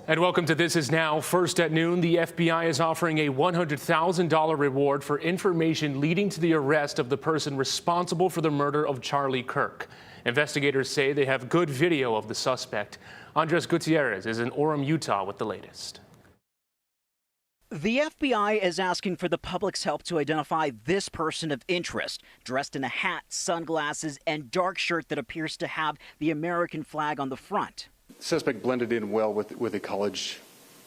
And welcome to This Is Now. First at noon, the FBI is offering a $100,000 reward for information leading to the arrest of the person responsible for the murder of Charlie Kirk. Investigators say they have good video of the suspect. Andres Gutierrez is in Orem, Utah with the latest. The FBI is asking for the public's help to identify this person of interest, dressed in a hat, sunglasses, and dark shirt that appears to have the American flag on the front. The suspect blended in well with a college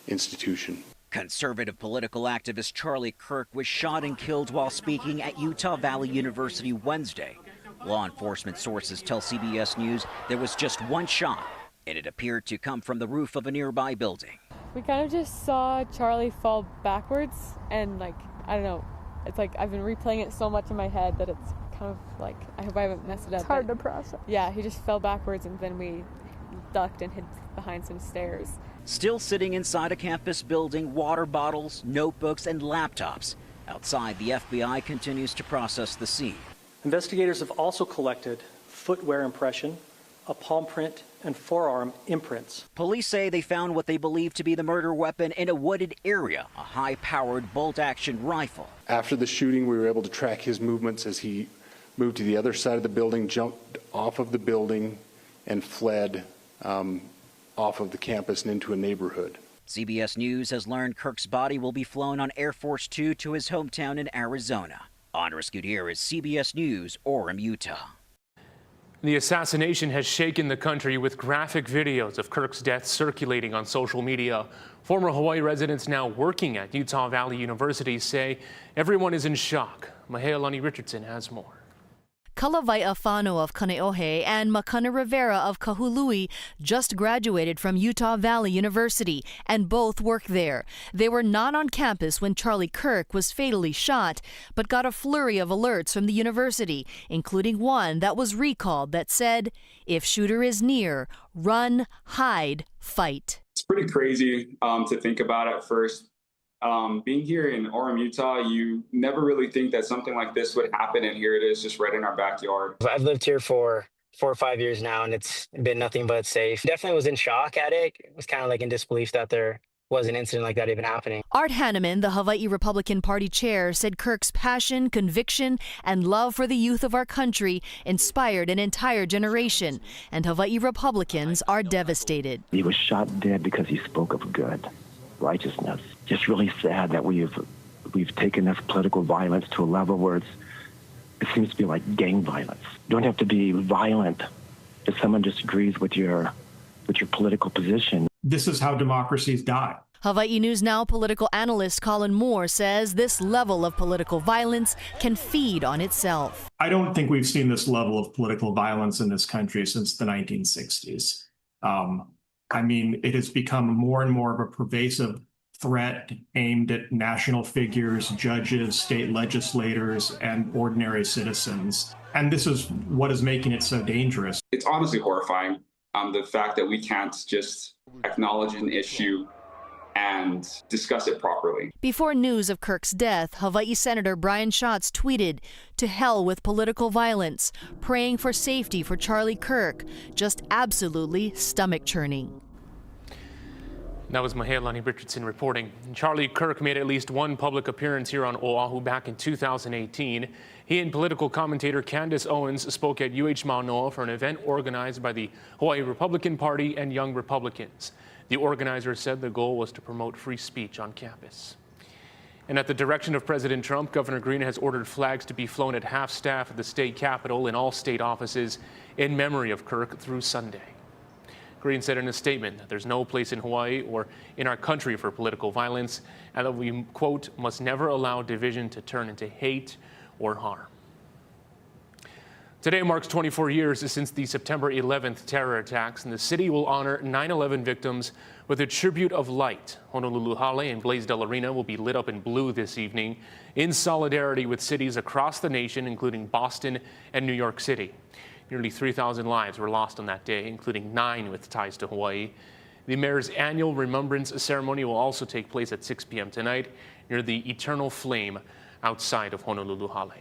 institution. Conservative political activist Charlie Kirk was shot and killed while speaking at Utah Valley University Wednesday. Law enforcement sources tell CBS News there was just one shot, and it appeared to come from the roof of a nearby building. We kind of just saw Charlie fall backwards, and I don't know, it's like I've been replaying it so much in my head that it's kind of like, I hope I haven't messed it up. It's hard to process. Yeah, he just fell backwards and then we ducked and hid behind some stairs. Still sitting inside a campus building, water bottles, notebooks, and laptops. Outside, the FBI continues to process the scene. Investigators have also collected footwear impression, a palm print, and forearm imprints. Police say they found what they believe to be the murder weapon in a wooded area, a high-powered bolt-action rifle. After the shooting, we were able to track his movements as he moved to the other side of the building, jumped off of the building, and fled off of the campus and into a neighborhood. CBS News has learned Kirk's body will be flown on Air Force Two to his hometown in Arizona. Andres Gutierrez, CBS News, Orem, Utah. The assassination has shaken the country with graphic videos of Kirk's death circulating on social media. Former Hawaii residents now working at Utah Valley University say everyone is in shock. Kapiolani Richardson has more. Kalavai Afano of Kaneohe and Makana Rivera of Kahului just graduated from Utah Valley University, and both work there. They were not on campus when Charlie Kirk was fatally shot, but got a flurry of alerts from the university, including one that was recalled that said, "If shooter is near, run, hide, fight." It's pretty crazy to think about at first. Being here in Orem, Utah, you never really think that something like this would happen, and here it is just right in our backyard. I've lived here for 4 or 5 years now, and it's been nothing but safe. Definitely was in shock at it. It was kind of like in disbelief that there was an incident like that even happening. Art Hanneman, the Hawaii Republican Party chair, said Kirk's passion, conviction, and love for the youth of our country inspired an entire generation, and Hawaii Republicans are devastated. He was shot dead because he spoke of good, righteousness. Just really sad that we've taken this political violence to a level where it seems to be like gang violence. You don't have to be violent if someone disagrees with your political position. This is how democracies die. Hawaii News Now political analyst Colin Moore says this level of political violence can feed on itself. I don't think we've seen this level of political violence in this country since the 1960s. I mean, it has become more and more of a pervasive threat aimed at national figures, judges, state legislators, and ordinary citizens. And this is what is making it so dangerous. It's honestly horrifying, the fact that we can't just acknowledge an issue and discuss it properly. Before news of Kirk's death, Hawaii Senator Brian Schatz tweeted, "To hell with political violence, praying for safety for Charlie Kirk. Just absolutely stomach-churning." That was Kapiolani Richardson reporting. Charlie Kirk made at least one public appearance here on Oahu back in 2018. He and political commentator Candace Owens spoke at UH Manoa for an event organized by the Hawaii Republican Party and Young Republicans. The organizers said the goal was to promote free speech on campus. And at the direction of President Trump, Governor Green has ordered flags to be flown at half-staff at the state capitol in all state offices in memory of Kirk through Sunday. Green said in a statement that there's no place in Hawaii or in our country for political violence, and that we, quote, must never allow division to turn into hate or harm. Today marks 24 years since the September 11th terror attacks, and the city will honor 9/11 victims with a tribute of light. Honolulu Hale and Blaisdell Arena will be lit up in blue this evening in solidarity with cities across the nation, including Boston and New York City. Nearly 3,000 lives were lost on that day, including 9 with ties to Hawaii. The mayor's annual remembrance ceremony will also take place at 6 p.m. tonight near the Eternal Flame outside of Honolulu Hale.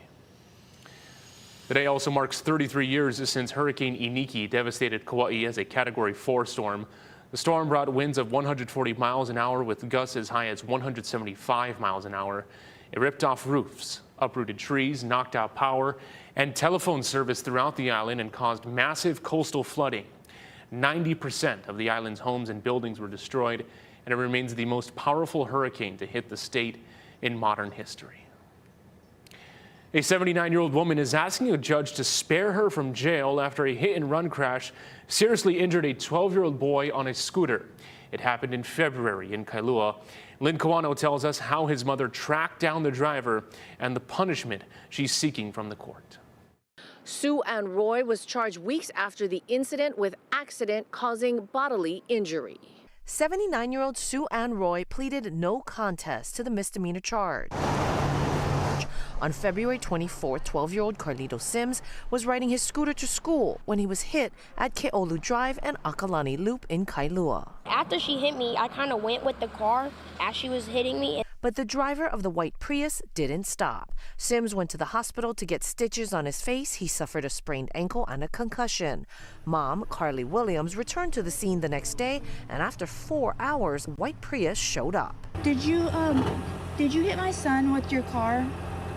Today also marks 33 years since Hurricane Iniki devastated Kauai as a Category 4 storm. The storm brought winds of 140 miles an hour with gusts as high as 175 miles an hour. It ripped off roofs, uprooted trees, knocked out power and telephone service throughout the island and caused massive coastal flooding. 90% of the island's homes and buildings were destroyed, and it remains the most powerful hurricane to hit the state in modern history. A 79-year-old woman is asking a judge to spare her from jail after a hit-and-run crash seriously injured a 12-year-old boy on a scooter. It happened in February in Kailua. Lynn Kawano tells us how his mother tracked down the driver and the punishment she's seeking from the court. Sue Ann Roy was charged weeks after the incident with accident causing bodily injury. 79-year-old Sue Ann Roy pleaded no contest to the misdemeanor charge. On February 24th, 12-year-old Carlito Sims was riding his scooter to school when he was hit at Keolu Drive and Akalani Loop in Kailua. After she hit me, I kind of went with the car as she was hitting me. But the driver of the white Prius didn't stop. Sims went to the hospital to get stitches on his face. He suffered a sprained ankle and a concussion. Mom, Carly Williams, returned to the scene the next day, and after 4 hours, white Prius showed up. Did you hit my son with your car?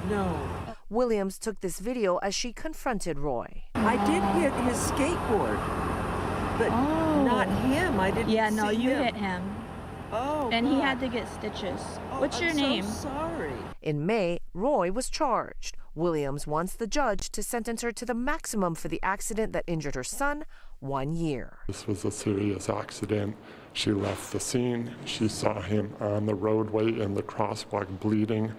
No. Williams took this video as she confronted Roy. I did hit his skateboard, but not him. I didn't. Yeah, no, you him. hit him. Oh, and God. he had to get stitches. What's your name? So sorry. In May, Roy was charged. Williams wants the judge to sentence her to the maximum for the accident that injured her son, 1 year. This was a serious accident. She left the scene. She saw him on the roadway in the crosswalk bleeding,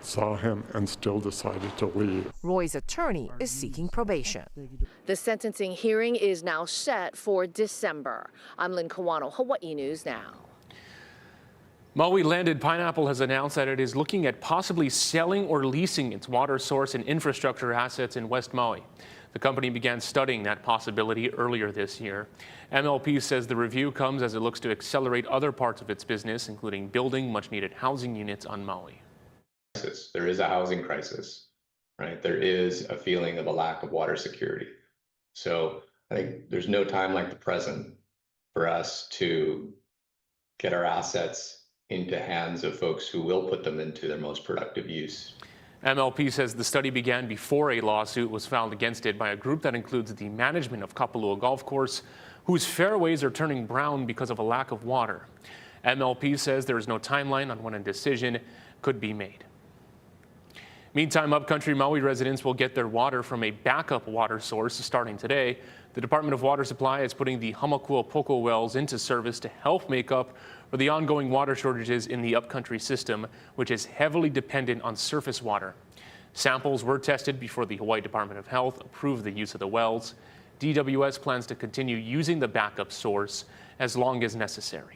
saw him and still decided to leave. Roy's attorney is seeking probation. The sentencing hearing is now set for December. I'm Lynn Kawano, Hawaii News Now. Maui Landed Pineapple has announced that it is looking at possibly selling or leasing its water source and infrastructure assets in West Maui. The company began studying that possibility earlier this year. MLP says the review comes as it looks to accelerate other parts of its business, including building much-needed housing units on Maui. There is a housing crisis, right? There is a feeling of a lack of water security. So I think there's no time like the present for us to get our assets into hands of folks who will put them into their most productive use. MLP says the study began before a lawsuit was filed against it by a group that includes the management of Kapalua Golf Course, whose fairways are turning brown because of a lack of water. MLP says there is no timeline on when a decision could be made. Meantime, upcountry Maui residents will get their water from a backup water source starting today. The Department of Water Supply is putting the Hamakua Poko wells into service to help make up for the ongoing water shortages in the upcountry system, which is heavily dependent on surface water. Samples were tested before the Hawaii Department of Health approved the use of the wells. DWS plans to continue using the backup source as long as necessary.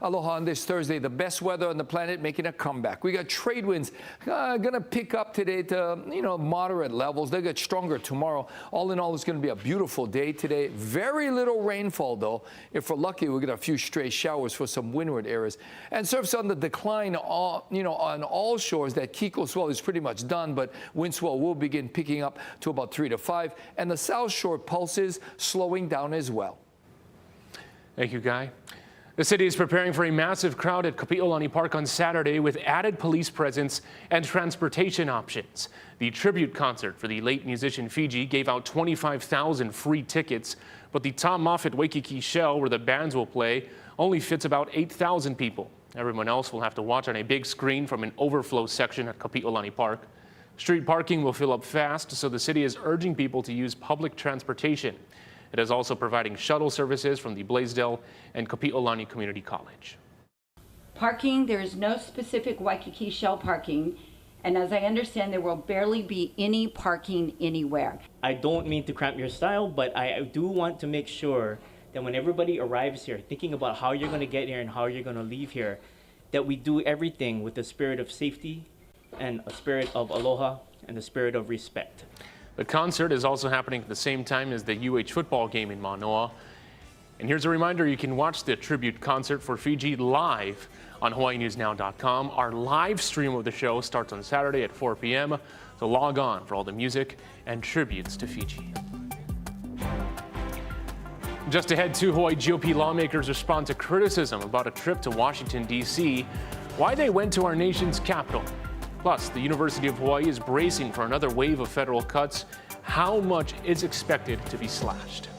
Aloha on this Thursday, the best weather on the planet making a comeback. We got trade winds going to pick up today to, moderate levels. They get stronger tomorrow. All in all, it's going to be a beautiful day today. Very little rainfall, though. If we're lucky, we'll get a few stray showers for some windward areas. And surf's on the decline, on all shores. That Kiko swell is pretty much done, but wind swell will begin picking up to about 3 to 5. And the South Shore pulses slowing down as well. Thank you, Guy. The city is preparing for a massive crowd at Kapiolani Park on Saturday with added police presence and transportation options. The tribute concert for the late musician Fiji gave out 25,000 free tickets, but the Tom Moffat Waikiki Shell, where the bands will play, only fits about 8,000 people. Everyone else will have to watch on a big screen from an overflow section at Kapiolani Park. Street parking will fill up fast, so the city is urging people to use public transportation. It is also providing shuttle services from the Blaisdell and Kapiolani Community College. Parking, there is no specific Waikiki Shell parking, and as I understand, there will barely be any parking anywhere. I don't mean to cramp your style, but I do want to make sure that when everybody arrives here, thinking about how you're going to get here and how you're going to leave here, that we do everything with the spirit of safety and a spirit of aloha and the spirit of respect. The concert is also happening at the same time as the UH football game in Manoa. And here's a reminder, you can watch the tribute concert for Fiji live on HawaiiNewsNow.com. Our live stream of the show starts on Saturday at 4 p.m. So log on for all the music and tributes to Fiji. Just ahead, 2 Hawaii GOP lawmakers respond to criticism about a trip to Washington, D.C., why they went to our nation's capital. Plus, the University of Hawaii is bracing for another wave of federal cuts. How much is expected to be slashed?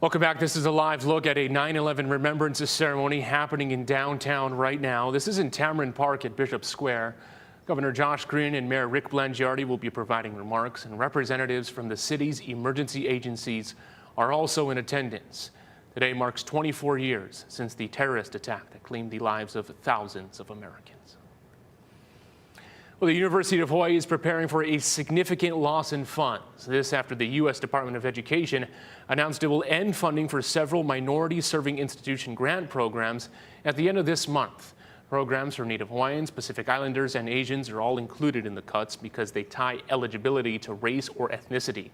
Welcome back. This is a live look at a 9/11 remembrance ceremony happening in downtown right now. This is in Tamarind Park at Bishop Square. Governor Josh Green and Mayor Rick Blangiardi will be providing remarks, and representatives from the city's emergency agencies are also in attendance. Today marks 24 years since the terrorist attack that claimed the lives of thousands of Americans. Well, the University of Hawaii is preparing for a significant loss in funds. This after the U.S. Department of Education announced it will end funding for several minority-serving institution grant programs at the end of this month. Programs for Native Hawaiians, Pacific Islanders, and Asians are all included in the cuts because they tie eligibility to race or ethnicity.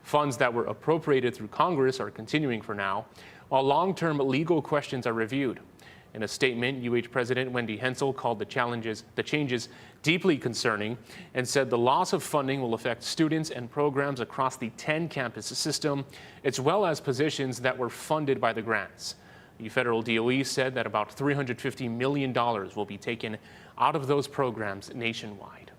Funds that were appropriated through Congress are continuing for now, while long-term legal questions are reviewed. In a statement, UH President Wendy Hensel called the changes deeply concerning and said the loss of funding will affect students and programs across the 10-campus system, as well as positions that were funded by the grants. The federal DOE said that about $350 million will be taken out of those programs nationwide.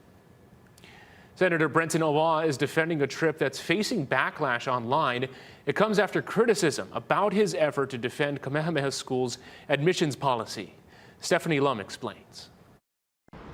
Senator Brenton Awa is defending a trip that's facing backlash online. It comes after criticism about his effort to defend Kamehameha School's admissions policy. Stephanie Lum explains.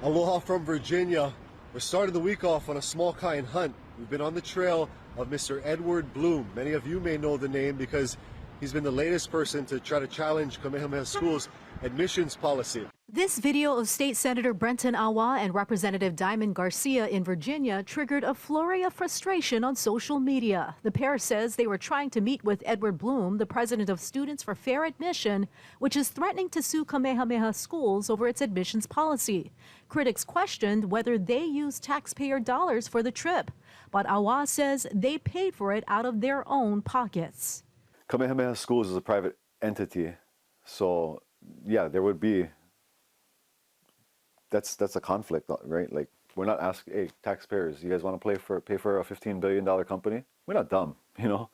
Aloha from Virginia. We started the week off on a small kind hunt. We've been on the trail of Mr. Edward Bloom. Many of you may know the name because he's been the latest person to try to challenge Kamehameha School's admissions policy. This video of State Senator Brenton Awa and Representative Diamond Garcia in Virginia triggered a flurry of frustration on social media. The pair says they were trying to meet with Edward Bloom, the president of Students for Fair Admission, which is threatening to sue Kamehameha Schools over its admissions policy. Critics questioned whether they used taxpayer dollars for the trip, but Awa says they paid for it out of their own pockets. Kamehameha Schools is a private entity, so yeah, there would be. That's a conflict, right? Like, we're not asking, hey, taxpayers, you guys want to pay for a $15 billion company? We're not dumb, you know?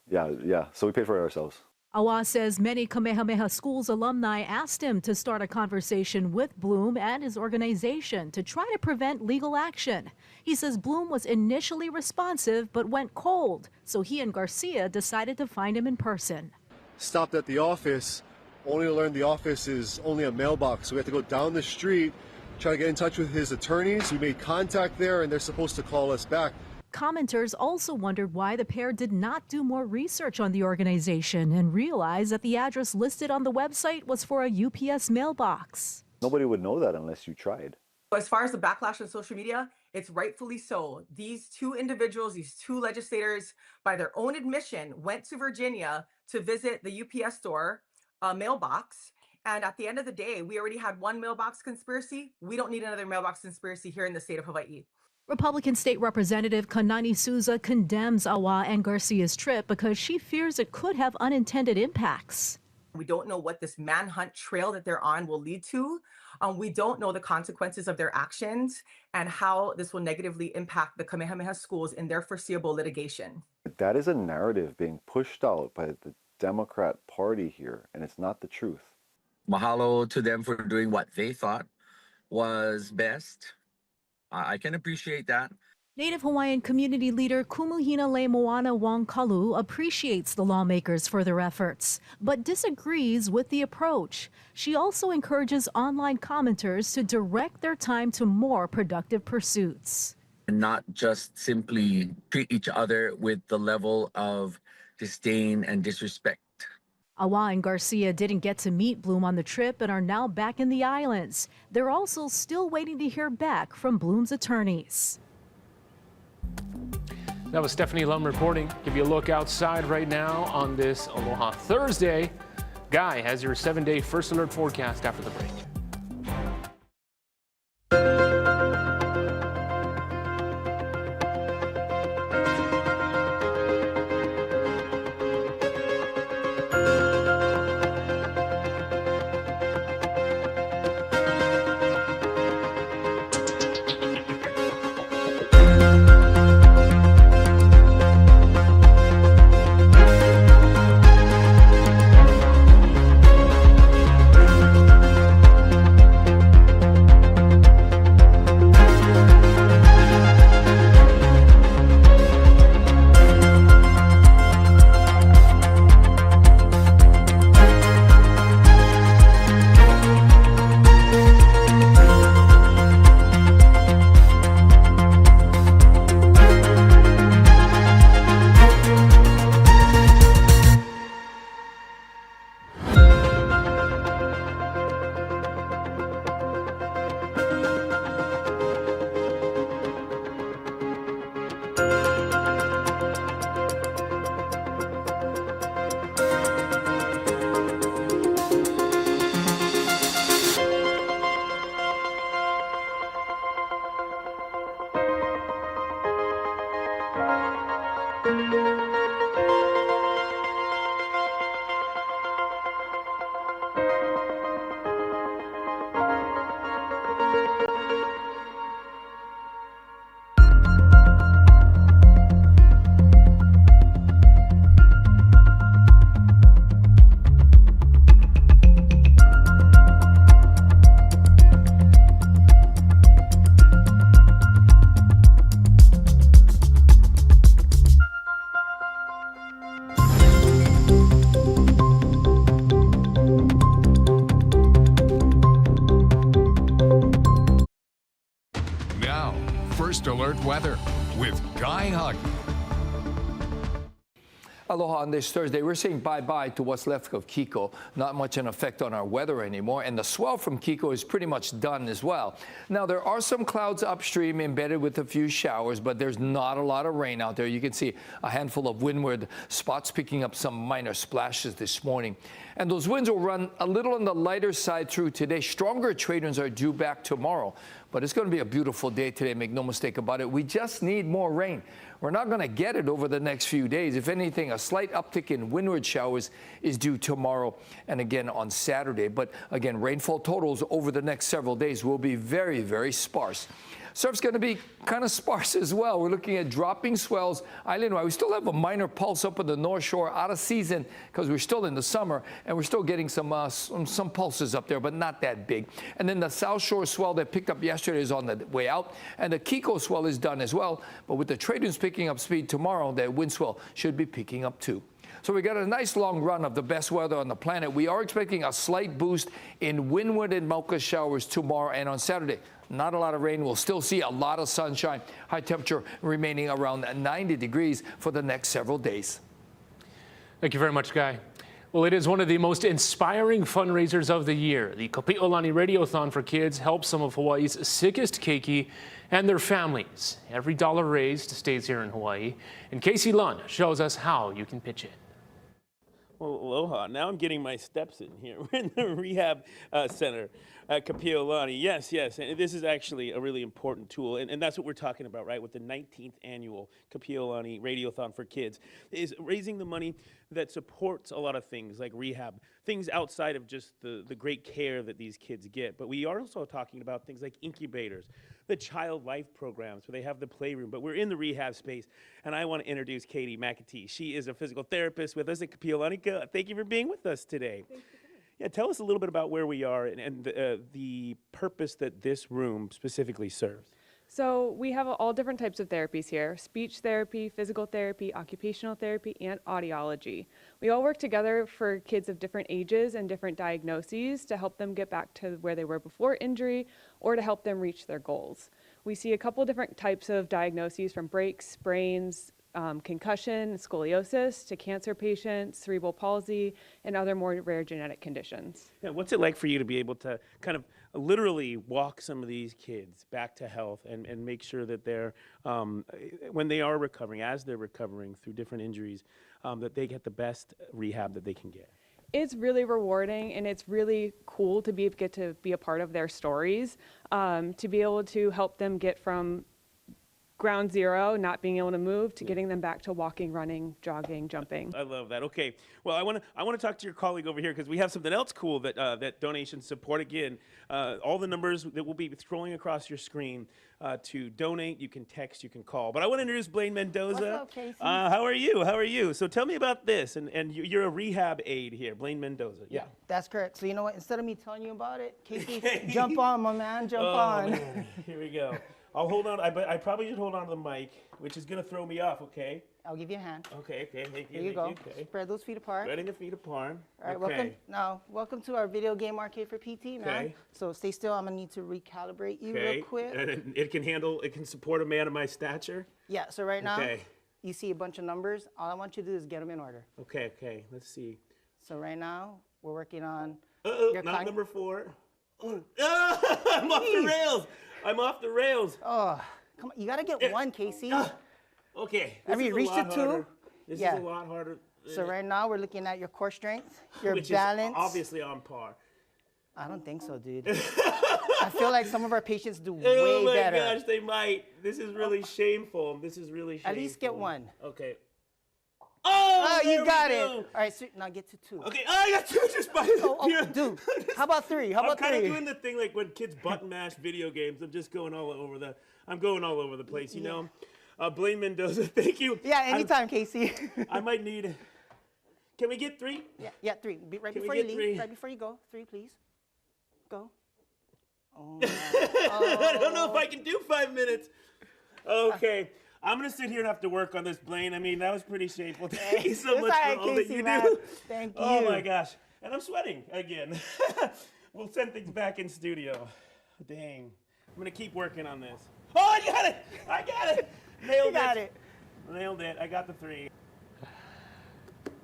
Yeah. So we pay for it ourselves. Awa says many Kamehameha Schools alumni asked him to start a conversation with Bloom and his organization to try to prevent legal action. He says Bloom was initially responsive but went cold, so he and Garcia decided to find him in person. Stopped at the office, only to learn the office is only a mailbox. So we had to go down the street, try to get in touch with his attorneys. We made contact there and they're supposed to call us back. Commenters also wondered why the pair did not do more research on the organization and realized that the address listed on the website was for a UPS mailbox. Nobody would know that unless you tried. As far as the backlash on social media, it's rightfully so. These two individuals, these two legislators, by their own admission, went to Virginia to visit the UPS store mailbox. And at the end of the day, we already had one mailbox conspiracy. We don't need another mailbox conspiracy here in the state of Hawaii. Republican State Representative Kanani Souza condemns Awa and Garcia's trip because she fears it could have unintended impacts. We don't know what this manhunt trail that they're on will lead to. We don't know the consequences of their actions and how this will negatively impact the Kamehameha schools in their foreseeable litigation. That is a narrative being pushed out by the Democrat Party here, and it's not the truth. Mahalo to them for doing what they thought was best. I can appreciate that. Native Hawaiian community leader Kumuhina Leimoana Wong-Kalu appreciates the lawmakers for their efforts, but disagrees with the approach. She also encourages online commenters to direct their time to more productive pursuits. And not just simply treat each other with the level of disdain and disrespect. Awa and Garcia didn't get to meet Bloom on the trip and are now back in the islands. They're also still waiting to hear back from Bloom's attorneys. That was Stephanie Lum reporting. Give you a look outside right now on this Aloha Thursday. Guy has your 7-day first alert forecast after the break. Alert weather with Guy Huggy. Aloha on this Thursday. We're saying bye-bye to what's left of Kiko. Not much an effect on our weather anymore, and the swell from Kiko is pretty much done as well. Now, there are some clouds upstream embedded with a few showers, but there's not a lot of rain out there. You can see a handful of windward spots picking up some minor splashes this morning. And those winds will run a little on the lighter side through today. Stronger trade winds are due back tomorrow. But it's going to be a beautiful day today, make no mistake about it. We just need more rain. We're not going to get it over the next few days. If anything, a slight uptick in windward showers is due tomorrow and again on Saturday. But again, rainfall totals over the next several days will be very, very sparse. Surf's going to be kind of sparse as well. We're looking at dropping swells island-wide. We still have a minor pulse up on the North Shore, out of season because we're still in the summer, and we're still getting some pulses up there, but not that big. And then the South Shore swell that picked up yesterday is on the way out, and the Kiko swell is done as well. But with the trade winds picking up speed tomorrow, that wind swell should be picking up too. So we got a nice long run of the best weather on the planet. We are expecting a slight boost in windward and Mocha showers tomorrow and on Saturday. Not a lot of rain. We'll still see a lot of sunshine. High temperature remaining around 90 degrees for the next several days. Thank you very much, Guy. Well, it is one of the most inspiring fundraisers of the year. The Kapiolani radiothon for kids helps some of Hawaii's sickest keiki and their families. Every dollar raised stays here in Hawaii. And Casey Lunn shows us how you can pitch in. Well, aloha. Now I'm getting my steps in here. We're in the rehab center at Kapiolani. Yes, yes. And this is actually a really important tool. And that's what we're talking about, right? With the 19th annual Kapiolani Radiothon for Kids, is raising the money that supports a lot of things like rehab, things outside of just the great care that these kids get. But we are also talking about things like incubators, the child life programs where they have the playroom, but we're in the rehab space. And I want to introduce Katie McAtee. She is a physical therapist with us at Kapiolani. Thank you for being with us today. Yeah, tell us a little bit about where we are and the purpose that this room specifically serves. So we have all different types of therapies here: speech therapy, physical therapy, occupational therapy, and audiology. We all work together for kids of different ages and different diagnoses to help them get back to where they were before injury or to help them reach their goals. We see a couple different types of diagnoses, from breaks, sprains, concussion, scoliosis, to cancer patients, cerebral palsy, and other more rare genetic conditions. Yeah, what's it like for you to be able to kind of literally walk some of these kids back to health and make sure that they're, when they are recovering, as they're recovering through different injuries, that they get the best rehab that they can get? It's really rewarding, and it's really cool to get to be a part of their stories, to be able to help them get from ground zero, not being able to move, to getting them back to walking, running, jogging, jumping. I love that. Okay, well, I want to talk to your colleague over here because we have something else cool that that donations support. Again, all the numbers that will be scrolling across your screen to donate. You can text, you can call. But I want to introduce Blaine Mendoza. What's up, Casey? How are you? How are you? So tell me about this. And you're a rehab aide here, Blaine Mendoza. Yeah. That's correct. So you know what? Instead of me telling you about it, Casey, jump on, my man. Jump on. Man. Here we go. I'll hold on. I probably should hold on to the mic, which is going to throw me off, okay? I'll give you a hand. Okay. Here you go. Okay. Spread those feet apart. Spreading the feet apart. All right, welcome to our video game arcade for PT, man. Okay. So stay still. I'm going to need to recalibrate you real quick. And it can support a man of my stature? Yeah, so right now, you see a bunch of numbers. All I want you to do is get them in order. Okay. Let's see. So right now, we're working on not number 4. I'm off the rails. I'm off the rails. Oh, come on. You got to get one, Casey. Okay. Have you reached it too? This is a lot harder. So right now, we're looking at your core strength, your which balance. Is obviously on par. I don't think so, dude. I feel like some of our patients do way better. Oh my gosh, they might. This is really shameful. This is really shameful. At least get one. Okay. Oh, you got it. All right, so now get to 2. Okay, I got 2 just by dude. How about 3? How about 3? I'm kind of doing the thing like when kids button mash video games. I'm just going all over the place, you know. Blaine Mendoza, thank you. Yeah, anytime, Casey. I might need. Can we get 3? Yeah, 3. Right before you leave. Right before you go. 3, please. Go. Oh, I don't know if I can do 5 minutes. Okay. I'm going to sit here and have to work on this, Blaine. I mean, that was pretty shameful. Thank you so much for all that you do. Thank you. Oh, my gosh. And I'm sweating again. We'll send things back in studio. Dang. I'm going to keep working on this. Oh, I got it. Nailed it. Nailed it. I got the 3.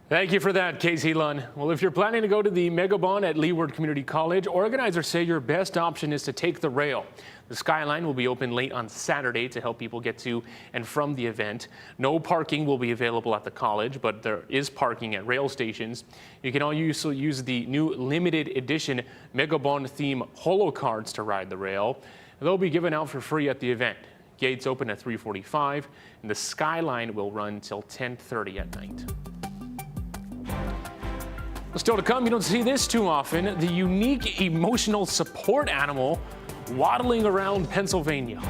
Thank you for that, Casey Lunn. Well, if you're planning to go to the Megabon at Leeward Community College, organizers say your best option is to take the rail. The Skyline will be open late on Saturday to help people get to and from the event. No parking will be available at the college, but there is parking at rail stations. You can also use the new limited edition Megabon theme holo cards to ride the rail. They'll be given out for free at the event. Gates open at 3:45, and the Skyline will run till 10:30 at night. Still to come, you don't see this too often. The unique emotional support animal waddling around Pennsylvania.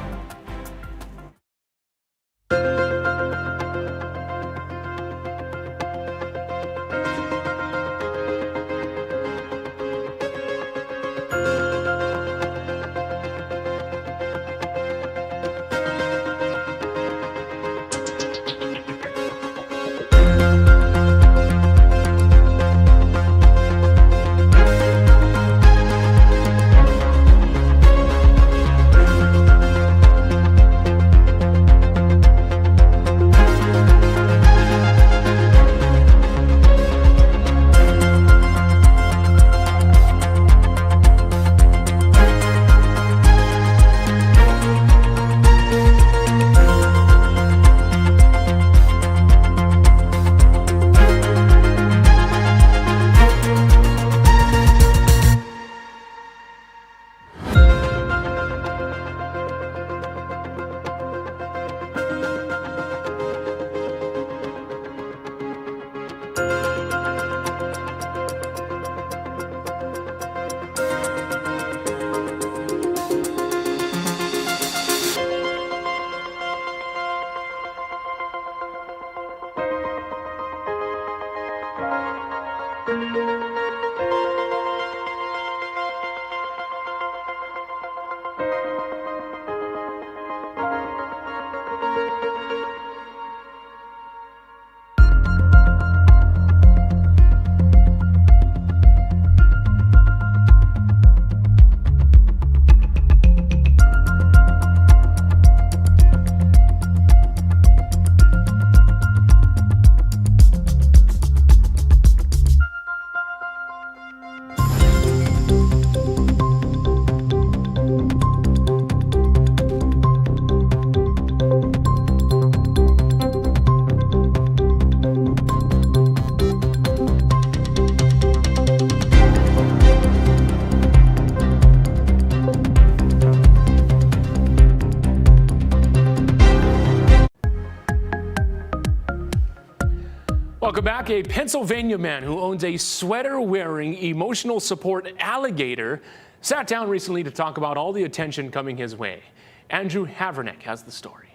Welcome back. A Pennsylvania man who owns a sweater-wearing, emotional support alligator sat down recently to talk about all the attention coming his way. Andrew Havernick has the story.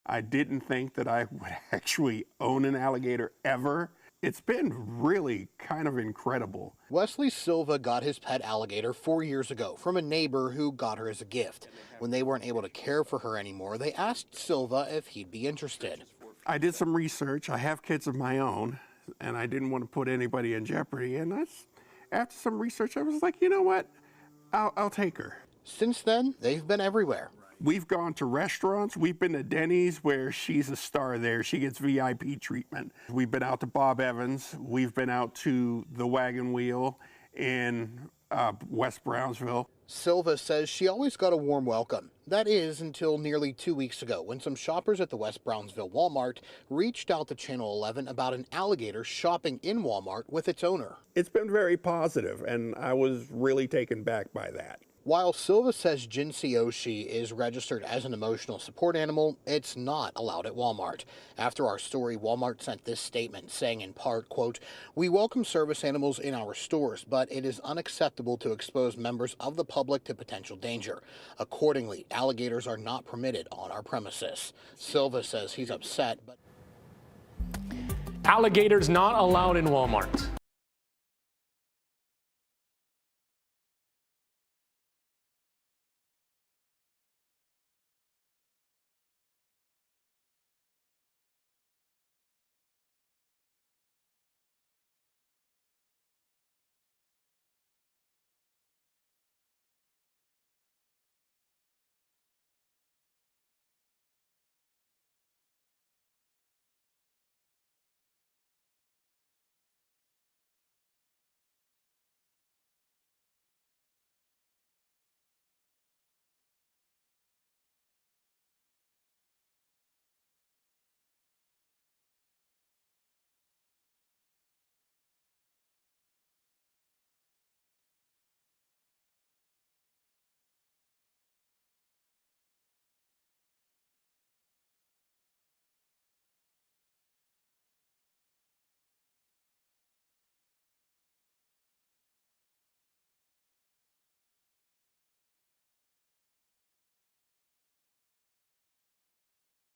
I didn't think that I would actually own an alligator ever. It's been really kind of incredible. Wesley Silva got his pet alligator 4 years ago from a neighbor who got her as a gift. When they weren't able to care for her anymore, they asked Silva if he'd be interested. I did some research. I have kids of my own, and I didn't want to put anybody in jeopardy. And after some research, I was like, you know what? I'll take her. Since then, they've been everywhere. We've gone to restaurants. We've been to Denny's, where she's a star there. She gets VIP treatment. We've been out to Bob Evans. We've been out to the Wagon Wheel in West Brownsville. Silva says she always got a warm welcome. That is until nearly 2 weeks ago, when some shoppers at the West Brownsville Walmart reached out to Channel 11 about an alligator shopping in Walmart with its owner. It's been very positive, and I was really taken back by that. While Silva says Jinsei Oshi is registered as an emotional support animal, it's not allowed at Walmart. After our story, Walmart sent this statement saying in part, quote, "We welcome service animals in our stores, but it is unacceptable to expose members of the public to potential danger. Accordingly, alligators are not permitted on our premises." Silva says he's upset, but Alligators not allowed in Walmart.